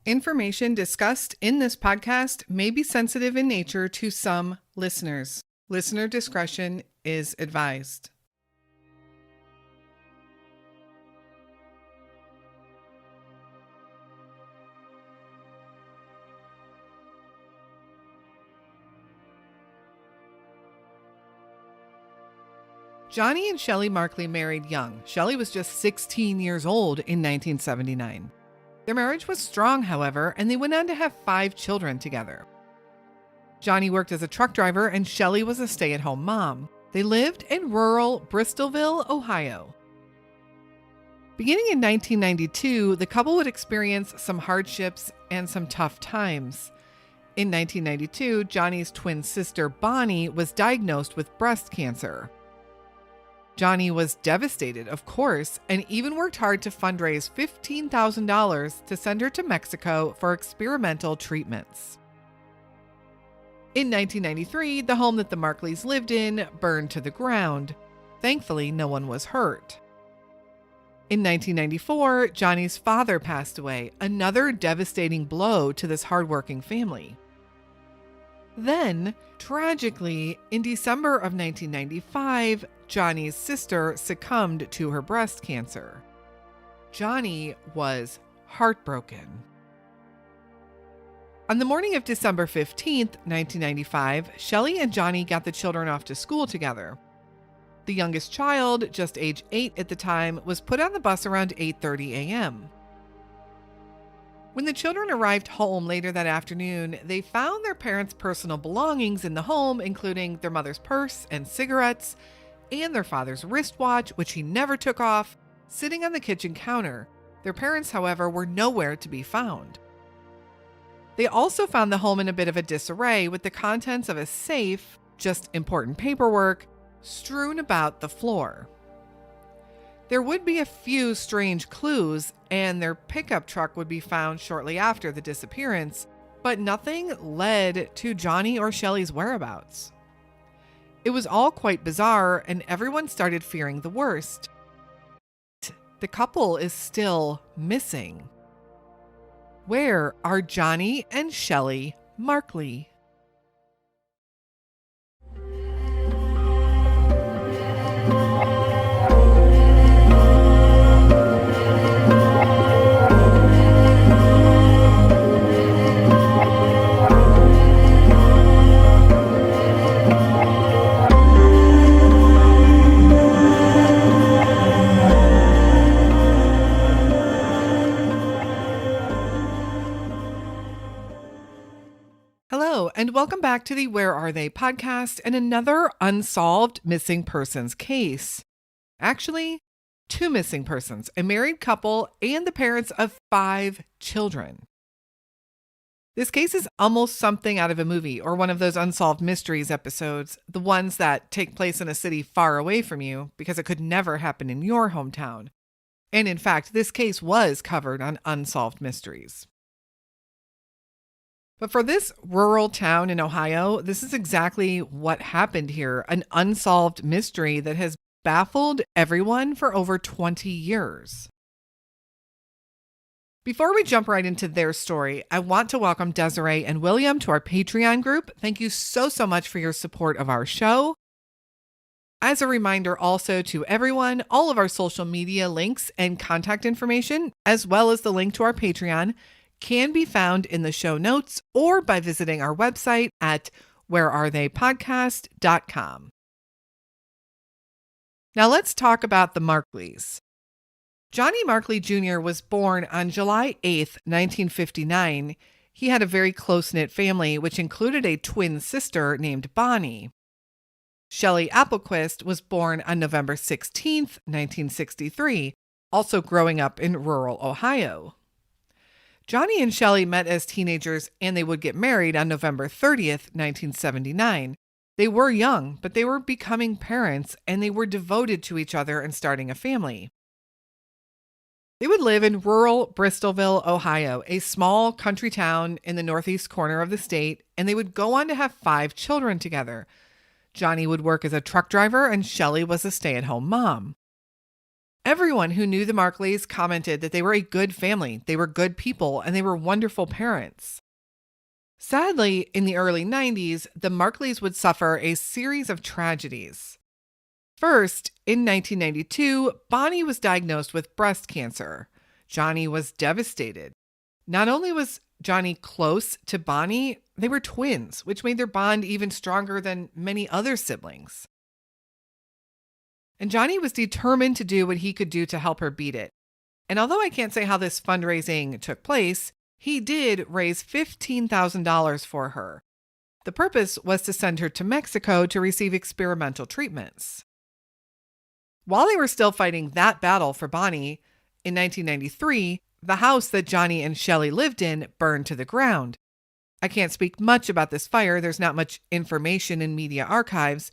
Information discussed in this podcast may be sensitive in nature to some listeners. Listener discretion is advised. Johnny and Shelly Markley married young. Shelly was just 16 years old in 1979. Their marriage was strong, however, and they went on to have 5 children together. Johnny worked as a truck driver and Shelly was a stay-at-home mom. They lived in rural Bristlvile, Ohio. Beginning in 1992, the couple would experience some hardships and some tough times. In 1992, Johnny's twin sister, Bonnie, was diagnosed with breast cancer. Johnny was devastated, of course, and even worked hard to fundraise $15,000 to send her to Mexico for experimental treatments. In 1993, the home that the Markleys lived in burned to the ground. Thankfully, no one was hurt. In 1994, Johnny's father passed away, another devastating blow to this hardworking family. Then, tragically, in December of 1995, Johnny's sister succumbed to her breast cancer. Johnny was heartbroken. On the morning of December 15th, 1995, Shelly and Johnny got the children off to school together. The youngest child, just age 8 at the time, was put on the bus around 8:30 a.m. When the children arrived home later that afternoon, they found their parents' personal belongings in the home, including their mother's purse and cigarettes, and their father's wristwatch, which he never took off, sitting on the kitchen counter. Their parents, however, were nowhere to be found. They also found the home in a bit of a disarray, with the contents of a safe, just important paperwork, strewn about the floor. There would be a few strange clues, and their pickup truck would be found shortly after the disappearance, but nothing led to Johnny or Shelly's whereabouts. It was all quite bizarre, and everyone started fearing the worst. The couple is still missing. Where are Johnny and Shelly Markley? Hello, and welcome back to the Where Are They podcast and another unsolved missing persons case. Actually, 2 missing persons, a married couple, and the parents of 5 children. This case is almost something out of a movie or one of those unsolved mysteries episodes, the ones that take place in a city far away from you because it could never happen in your hometown. And in fact, this case was covered on Unsolved Mysteries. But for this rural town in Ohio, this is exactly what happened here, an unsolved mystery that has baffled everyone for over 20 years. Before we jump right into their story, I want to welcome Desiree and William to our Patreon group. Thank you so much for your support of our show. As a reminder also to everyone, all of our social media links and contact information, as well as the link to our Patreon, can be found in the show notes or by visiting our website at wherearetheypodcast.com. Now let's talk about the Markleys. Johnny Markley Jr. was born on July 8th, 1959. He had a very close-knit family, which included a twin sister named Bonnie. Shelly Applequist was born on November 16th, 1963, also growing up in rural Ohio. Johnny and Shelly met as teenagers and they would get married on November 30th, 1979. They were young, but they were becoming parents and they were devoted to each other and starting a family. They would live in rural Bristlvile, Ohio, a small country town in the northeast corner of the state, and they would go on to have 5 children together. Johnny would work as a truck driver and Shelly was a stay-at-home mom. Everyone who knew the Markleys commented that they were a good family, they were good people, and they were wonderful parents. Sadly, in the early 90s, the Markleys would suffer a series of tragedies. First, in 1992, Bonnie was diagnosed with breast cancer. Johnny was devastated. Not only was Johnny close to Bonnie, they were twins, which made their bond even stronger than many other siblings. And Johnny was determined to do what he could do to help her beat it. And although I can't say how this fundraising took place, he did raise $15,000 for her. The purpose was to send her to Mexico to receive experimental treatments. While they were still fighting that battle for Bonnie, in 1993, the house that Johnny and Shelly lived in burned to the ground. I can't speak much about this fire. There's not much information in media archives,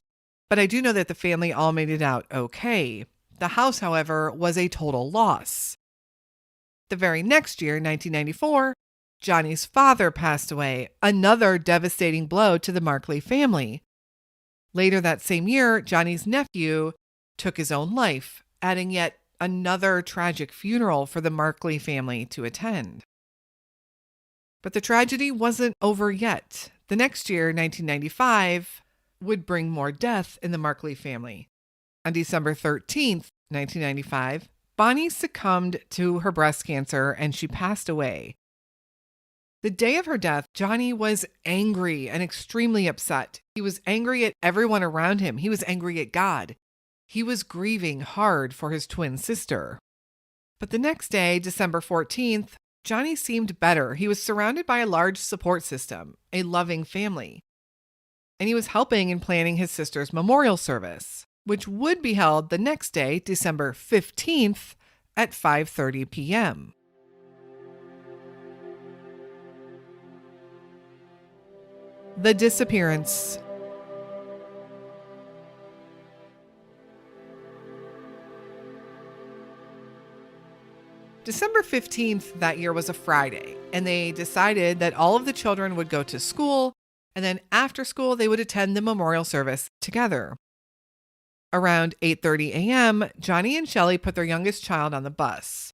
but I do know that the family all made it out okay. The house, however, was a total loss. The very next year, 1994, Johnny's father passed away, another devastating blow to the Markley family. Later that same year, Johnny's nephew took his own life, adding yet another tragic funeral for the Markley family to attend. But the tragedy wasn't over yet. The next year, 1995, would bring more death in the Markley family. On December 13th, 1995, Bonnie succumbed to her breast cancer and she passed away. The day of her death, Johnny was angry and extremely upset. He was angry at everyone around him. He was angry at God. He was grieving hard for his twin sister. But the next day, December 14th, Johnny seemed better. He was surrounded by a large support system, a loving family. And he was helping in planning his sister's memorial service, which would be held the next day, December 15th at 5:30 p.m. The disappearance. December 15th that year was a Friday, and they decided that all of the children would go to school, and then after school they would attend the memorial service together. Around 8:30 a.m., Johnny and Shelly put their youngest child on the bus.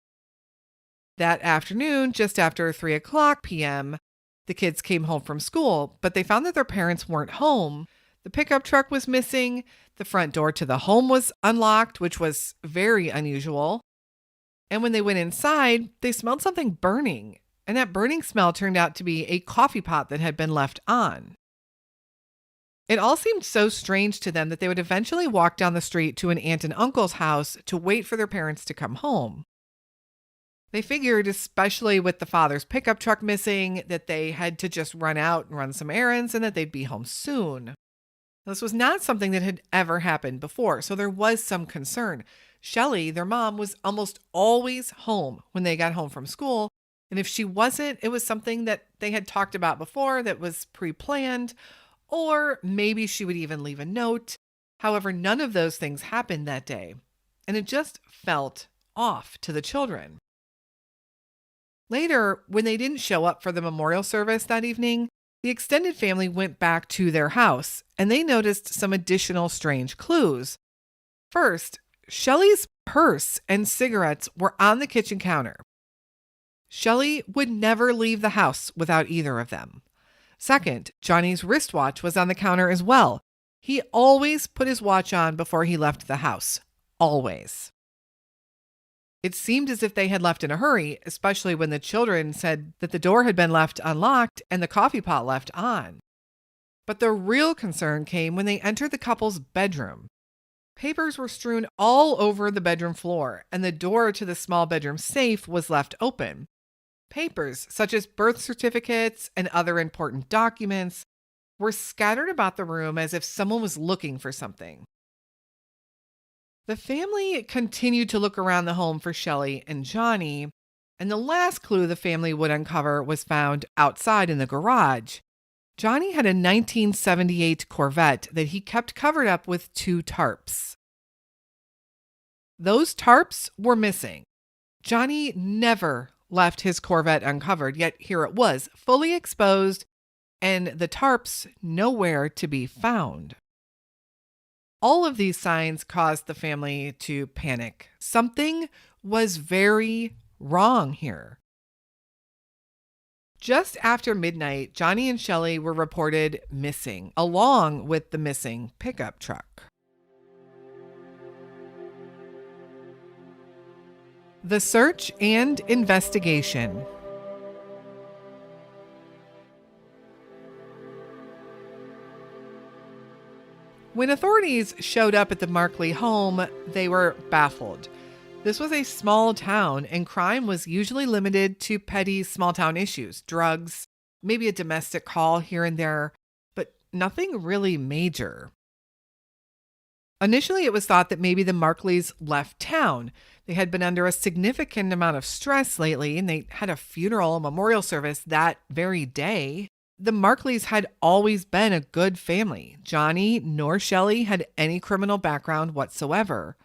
That afternoon, just after 3 o'clock p.m., the kids came home from school, but they found that their parents weren't home. The pickup truck was missing. The front door to the home was unlocked, which was very unusual. And when they went inside, they smelled something burning. And that burning smell turned out to be a coffee pot that had been left on. It all seemed so strange to them that they would eventually walk down the street to an aunt and uncle's house to wait for their parents to come home. They figured, especially with the father's pickup truck missing, that they had to just run out and run some errands and that they'd be home soon. This was not something that had ever happened before, so there was some concern. Shelly, their mom, was almost always home when they got home from school, and if she wasn't, it was something that they had talked about before that was pre-planned, or maybe she would even leave a note. However, none of those things happened that day, and it just felt off to the children. Later, when they didn't show up for the memorial service that evening, the extended family went back to their house, and they noticed some additional strange clues. First, Shelly's purse and cigarettes were on the kitchen counter. Shelly would never leave the house without either of them. Second, Johnny's wristwatch was on the counter as well. He always put his watch on before he left the house. Always. It seemed as if they had left in a hurry, especially when the children said that the door had been left unlocked and the coffee pot left on. But the real concern came when they entered the couple's bedroom. Papers were strewn all over the bedroom floor, and the door to the small bedroom safe was left open. Papers, such as birth certificates and other important documents, were scattered about the room as if someone was looking for something. The family continued to look around the home for Shelly and Johnny, and the last clue the family would uncover was found outside in the garage. Johnny had a 1978 Corvette that he kept covered up with 2 tarps. Those tarps were missing. Johnny never left his Corvette uncovered, yet here it was, fully exposed, and the tarps nowhere to be found. All of these signs caused the family to panic. Something was very wrong here. Just after midnight, Johnny and Shelly were reported missing, along with the missing pickup truck. The search and investigation. When authorities showed up at the Markley home, they were baffled. This was a small town, and crime was usually limited to petty small town issues, drugs, maybe a domestic call here and there, but nothing really major. Initially, it was thought that maybe the Markleys left town. They had been under a significant amount of stress lately, and they had a funeral and memorial service that very day. The Markleys had always been a good family. Johnny nor Shelly had any criminal background whatsoever.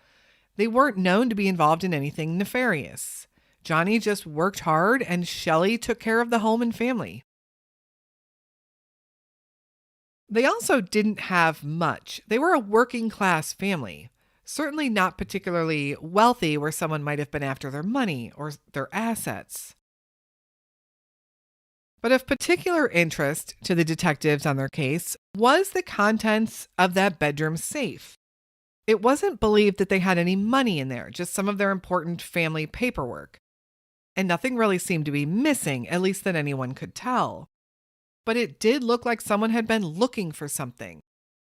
They weren't known to be involved in anything nefarious. Johnny just worked hard, and Shelly took care of the home and family. They also didn't have much. They were a working class family, certainly not particularly wealthy where someone might have been after their money or their assets. But of particular interest to the detectives on their case was the contents of that bedroom safe. It wasn't believed that they had any money in there, just some of their important family paperwork. And nothing really seemed to be missing, at least that anyone could tell. But it did look like someone had been looking for something.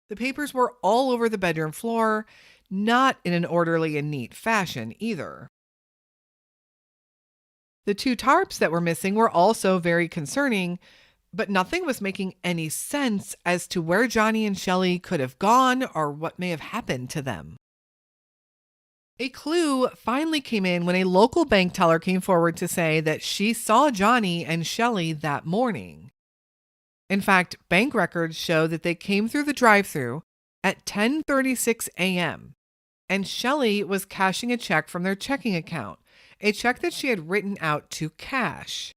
The papers were all over the bedroom floor, not in an orderly and neat fashion either. The 2 tarps that were missing were also very concerning, but nothing was making any sense as to where Johnny and Shelly could have gone or what may have happened to them. A clue finally came in when a local bank teller came forward to say that she saw Johnny and Shelly that morning. In fact, bank records show that they came through the drive-thru at 10:36 a.m. and Shelly was cashing a check from their checking account, a check that she had written out to cash.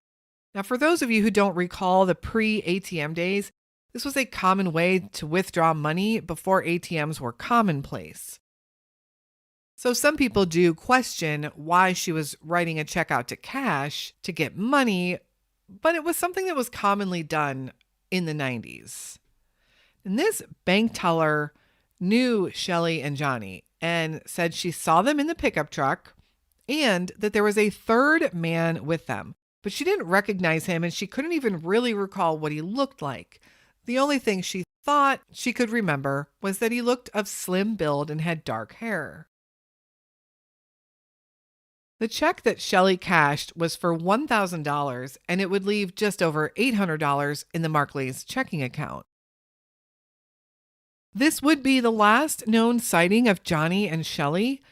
Now, for those of you who don't recall the pre-ATM days, this was a common way to withdraw money before ATMs were commonplace. So some people do question why she was writing a check out to cash to get money, but it was something that was commonly done in the 90s. And this bank teller knew Shelly and Johnny and said she saw them in the pickup truck and that there was a third man with them. But she didn't recognize him and she couldn't even really recall what he looked like. The only thing she thought she could remember was that he looked of slim build and had dark hair. The check that Shelly cashed was for $1,000 and it would leave just over $800 in the Markleys' checking account. This would be the last known sighting of Johnny and Shelly,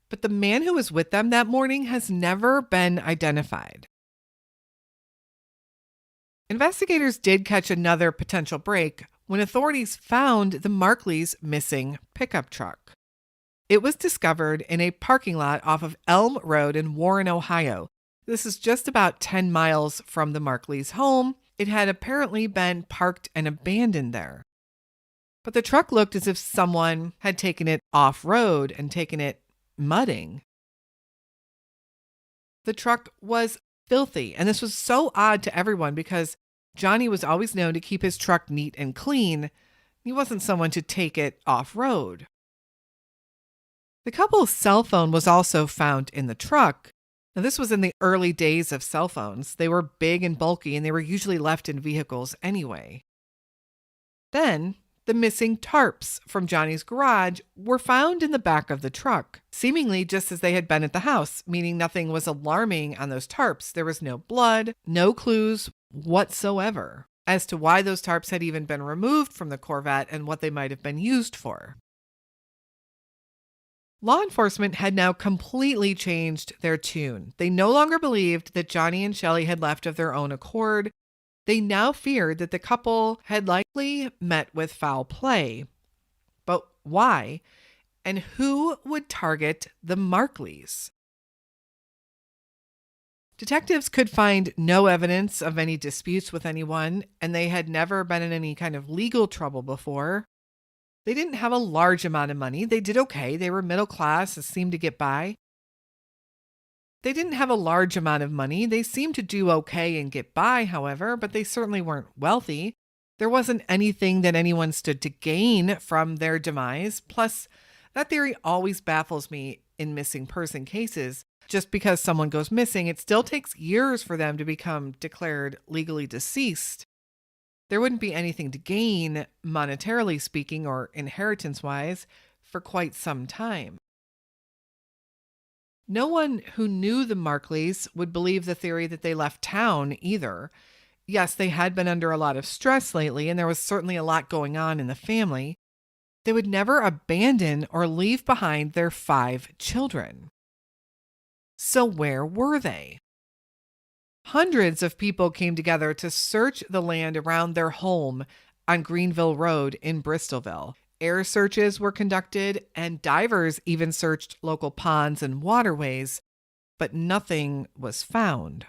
but the man who was with them that morning has never been identified. Investigators did catch another potential break when authorities found the Markleys' missing pickup truck. It was discovered in a parking lot off of Elm Road in Warren, Ohio. This is just about 10 miles from the Markleys' home. It had apparently been parked and abandoned there. But the truck looked as if someone had taken it off-road and taken it mudding. The truck was filthy, and this was so odd to everyone because Johnny was always known to keep his truck neat and clean. He wasn't someone to take it off-road. The couple's cell phone was also found in the truck. Now, this was in the early days of cell phones. They were big and bulky, and they were usually left in vehicles anyway. Then, the missing tarps from Johnny's garage were found in the back of the truck, seemingly just as they had been at the house, meaning nothing was alarming on those tarps. There was no blood, no clues whatsoever as to why those tarps had even been removed from the Corvette and what they might have been used for. Law enforcement had now completely changed their tune. They no longer believed that Johnny and Shelly had left of their own accord. They now feared that the couple had likely met with foul play. But why? And who would target the Markleys? Detectives could find no evidence of any disputes with anyone, and they had never been in any kind of legal trouble before. They didn't have a large amount of money. They did okay. They were middle class and seemed to get by. They didn't have a large amount of money. They seemed to do okay and get by, however, but they certainly weren't wealthy. There wasn't anything that anyone stood to gain from their demise. Plus, that theory always baffles me in missing person cases. Just because someone goes missing, it still takes years for them to become declared legally deceased. There wouldn't be anything to gain, monetarily speaking or inheritance-wise, for quite some time. No one who knew the Markleys would believe the theory that they left town either. Yes, they had been under a lot of stress lately, and there was certainly a lot going on in the family. They would never abandon or leave behind their 5 children. So where were they? Hundreds of people came together to search the land around their home on Greenville Road in Bristlvile. Air searches were conducted, and divers even searched local ponds and waterways, but nothing was found.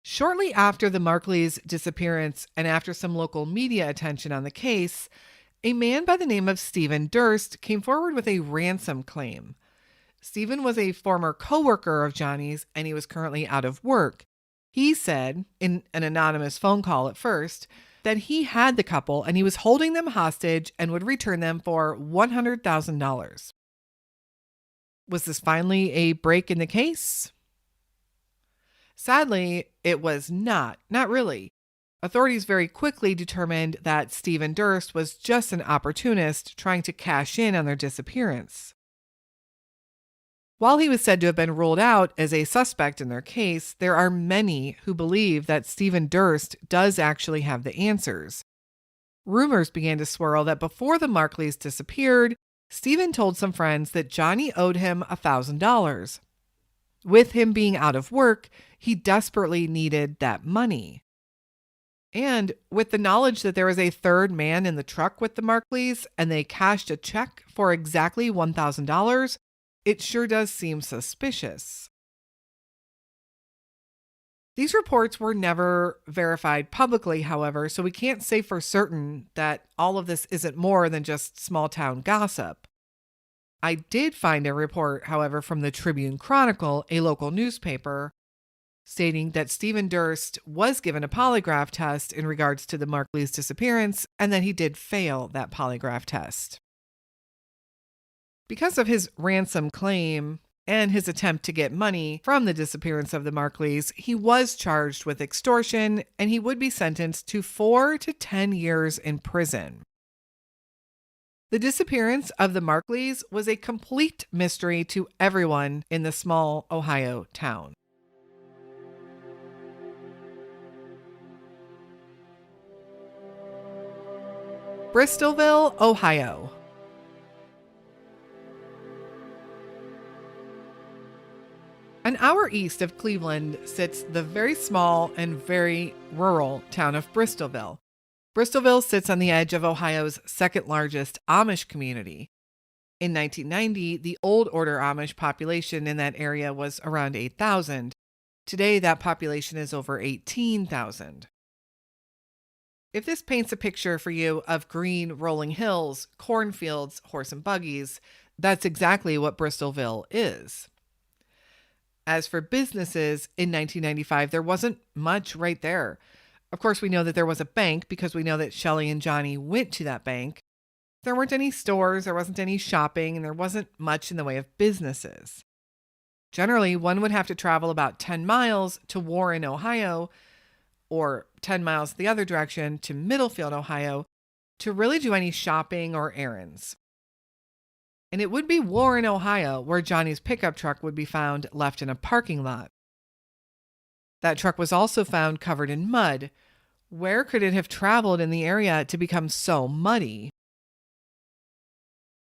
Shortly after the Markleys' disappearance and after some local media attention on the case, a man by the name of Stephen Durst came forward with a ransom claim. Stephen was a former co-worker of Johnny's, and he was currently out of work. He said, in an anonymous phone call at first, that he had the couple and he was holding them hostage and would return them for $100,000. Was this finally a break in the case? Sadly, it was not really. Authorities very quickly determined that Stephen Durst was just an opportunist trying to cash in on their disappearance. While he was said to have been ruled out as a suspect in their case, there are many who believe that Stephen Durst does actually have the answers. Rumors began to swirl that before the Markleys disappeared, Stephen told some friends that Johnny owed him $1,000. With him being out of work, he desperately needed that money. And with the knowledge that there was a third man in the truck with the Markleys and they cashed a check for exactly $1,000, it sure does seem suspicious. These reports were never verified publicly, however, so we can't say for certain that all of this isn't more than just small town gossip. I did find a report, however, from the Tribune Chronicle, a local newspaper, stating that Stephen Durst was given a polygraph test in regards to the Markleys' disappearance and that he did fail that polygraph test. Because of his ransom claim and his attempt to get money from the disappearance of the Markleys, he was charged with extortion and he would be sentenced to 4 to 10 years in prison. The disappearance of the Markleys was a complete mystery to everyone in the small Ohio town. Bristlvile, Ohio. An hour east of Cleveland sits the very small and very rural town of Bristlvile. Bristlville sits on the edge of Ohio's second largest Amish community. In 1990, the Old Order Amish population in that area was around 8,000. Today, that population is over 18,000. If this paints a picture for you of green rolling hills, cornfields, horse and buggies, that's exactly what Bristlville is. As for businesses, in 1995, there wasn't much right there. Of course, we know that there was a bank because we know that Shelly and Johnny went to that bank. There weren't any stores, there wasn't any shopping, and there wasn't much in the way of businesses. Generally, one would have to travel about 10 miles to Warren, Ohio, or 10 miles the other direction to Middlefield, Ohio, to really do any shopping or errands. And it would be Warren, Ohio, where Johnny's pickup truck would be found left in a parking lot. That truck was also found covered in mud. Where could it have traveled in the area to become so muddy?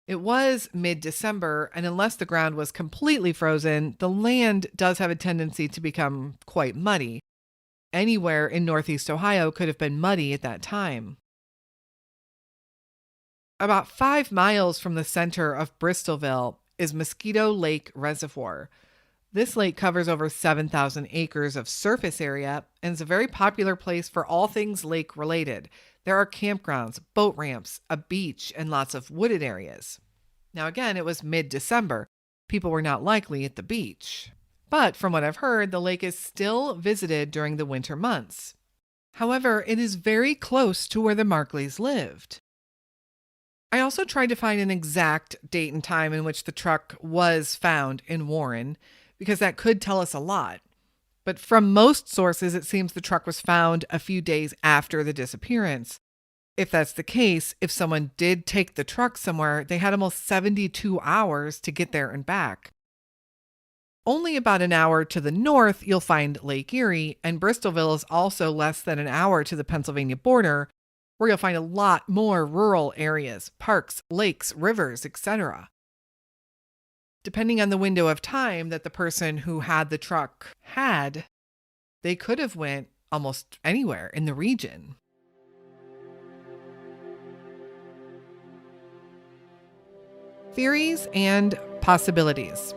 It was mid-December, and unless the ground was completely frozen, the land does have a tendency to become quite muddy. Anywhere in Northeast Ohio could have been muddy at that time. About 5 miles from the center of Bristlville is Mosquito Lake Reservoir. This lake covers over 7,000 acres of surface area and is a very popular place for all things lake related. There are campgrounds, boat ramps, a beach, and lots of wooded areas. Now, again, it was mid-December. People were not likely at the beach. But from what I've heard, the lake is still visited during the winter months. However, it is very close to where the Markleys lived. I also tried to find an exact date and time in which the truck was found in Warren, because that could tell us a lot. But from most sources, it seems the truck was found a few days after the disappearance. If that's the case, if someone did take the truck somewhere, they had almost 72 hours to get there and back. Only about an hour to the north, you'll find Lake Erie, and Bristlvile is also less than an hour to the Pennsylvania border, where you'll find a lot more rural areas, parks, lakes, rivers, etc. Depending on the window of time that the person who had the truck had, they could have went almost anywhere in the region. Theories and possibilities.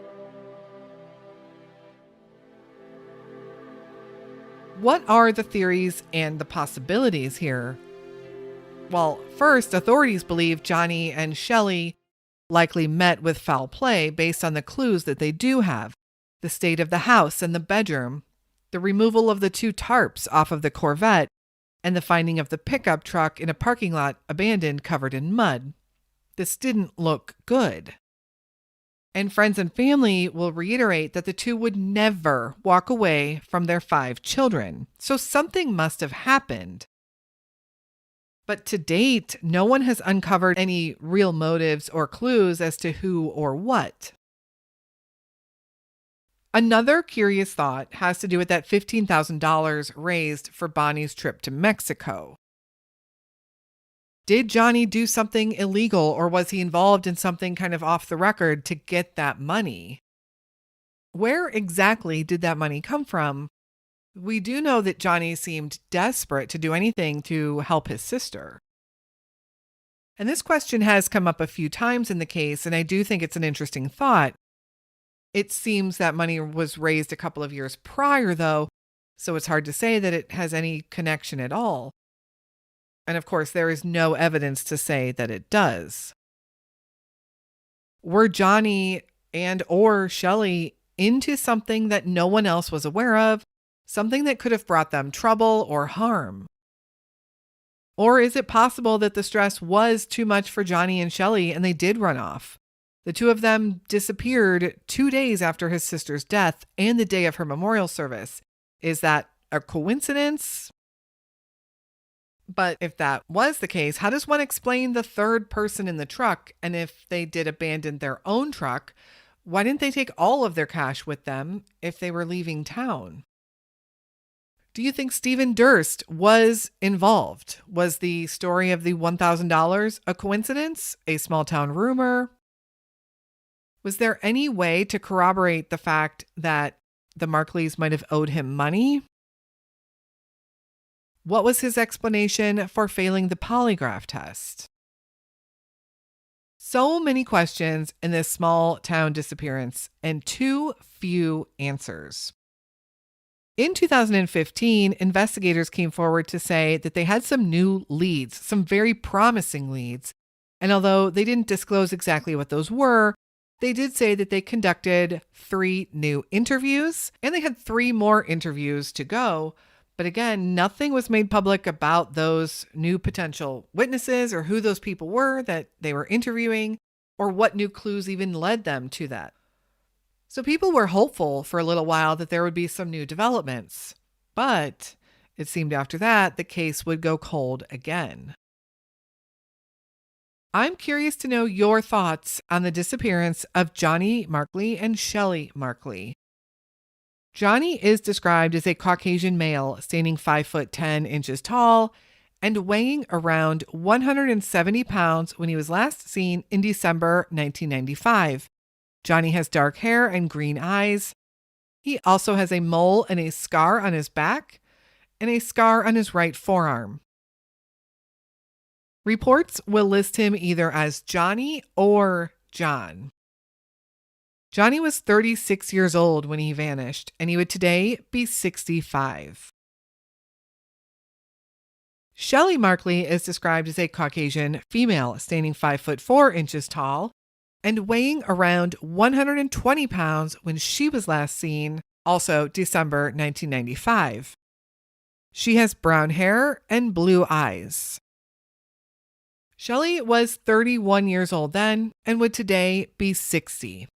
What are the theories and the possibilities here? Well, first, authorities believe Johnny and Shelly likely met with foul play based on the clues that they do have: the state of the house and the bedroom, the removal of the 2 tarps off of the Corvette, and the finding of the pickup truck in a parking lot abandoned covered in mud. This didn't look good. And friends and family will reiterate that the 2 would never walk away from their 5 children. So something must have happened. But to date, no one has uncovered any real motives or clues as to who or what. Another curious thought has to do with that $15,000 raised for Bonnie's trip to Mexico. Did Johnny do something illegal, or was he involved in something kind of off the record to get that money? Where exactly did that money come from? We do know that Johnny seemed desperate to do anything to help his sister. And this question has come up a few times in the case, and I do think it's an interesting thought. It seems that money was raised a couple of years prior, though, so it's hard to say that it has any connection at all. And of course, there is no evidence to say that it does. Were Johnny and or Shelly into something that no one else was aware of, something that could have brought them trouble or harm? Or is it possible that the stress was too much for Johnny and Shelly and they did run off? The 2 of them disappeared 2 days after his sister's death and the day of her memorial service. Is that a coincidence? But if that was the case, how does one explain the 3rd person in the truck? And if they did abandon their own truck, why didn't they take all of their cash with them if they were leaving town? Do you think Stephen Durst was involved? Was the story of the $1,000 a coincidence? A small town rumor? Was there any way to corroborate the fact that the Markleys might have owed him money? What was his explanation for failing the polygraph test? So many questions in this small town disappearance and too few answers. In 2015, investigators came forward to say that they had some new leads, some very promising leads. And although they didn't disclose exactly what those were, they did say that they conducted 3 new interviews and they had 3 more interviews to go. But again, nothing was made public about those new potential witnesses or who those people were that they were interviewing or what new clues even led them to that. So people were hopeful for a little while that there would be some new developments. But it seemed after that the case would go cold again. I'm curious to know your thoughts on the disappearance of Johnny Markley and Shelly Markley. Johnny is described as a Caucasian male standing 5'10" tall and weighing around 170 pounds when he was last seen in December 1995. Johnny has dark hair and green eyes. He also has a mole and a scar on his back and a scar on his right forearm. Reports will list him either as Johnny or John. Johnny was 36 years old when he vanished, and he would today be 65. Shelly Markley is described as a Caucasian female, standing 5'4" tall and weighing around 120 pounds when she was last seen, also December 1995. She has brown hair and blue eyes. Shelly was 31 years old then and would today be 60.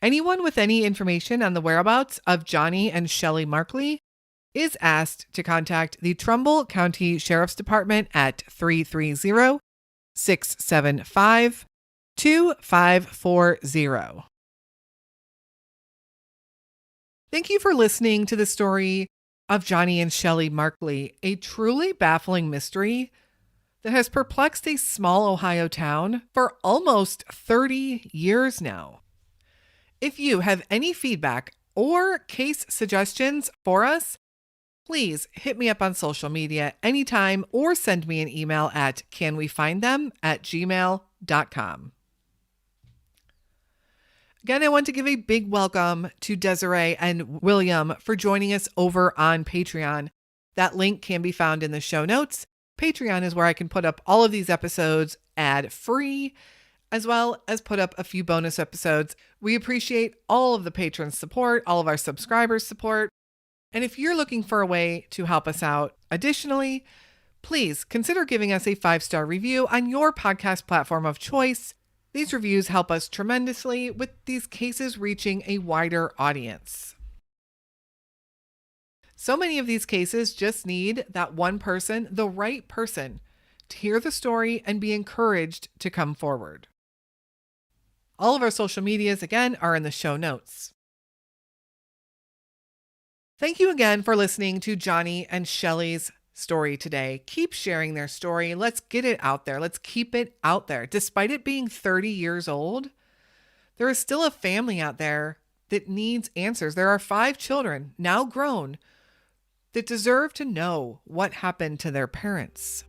Anyone with any information on the whereabouts of Johnny and Shelly Markley is asked to contact the Trumbull County Sheriff's Department at 330-675-2540. Thank you for listening to the story of Johnny and Shelly Markley, a truly baffling mystery that has perplexed a small Ohio town for almost 30 years now. If you have any feedback or case suggestions for us, please hit me up on social media anytime or send me an email at canwefindthem@gmail.com. Again, I want to give a big welcome to Desiree and William for joining us over on Patreon. That link can be found in the show notes. Patreon is where I can put up all of these episodes ad-free, as well as put up a few bonus episodes. We appreciate all of the patrons' support, all of our subscribers' support. And if you're looking for a way to help us out additionally, please consider giving us a 5-star review on your podcast platform of choice. These reviews help us tremendously with these cases reaching a wider audience. So many of these cases just need that one person, the right person, to hear the story and be encouraged to come forward. All of our social medias, again, are in the show notes. Thank you again for listening to Johnny and Shelly's story today. Keep sharing their story. Let's get it out there. Let's keep it out there. Despite it being 30 years old, there is still a family out there that needs answers. There are 5 children, now grown, that deserve to know what happened to their parents.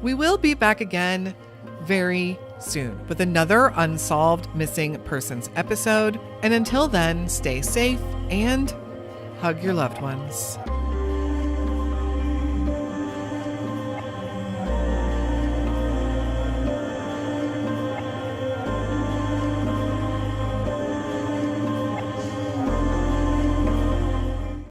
We will be back again very soon with another Unsolved Missing Persons episode. And until then, stay safe and hug your loved ones.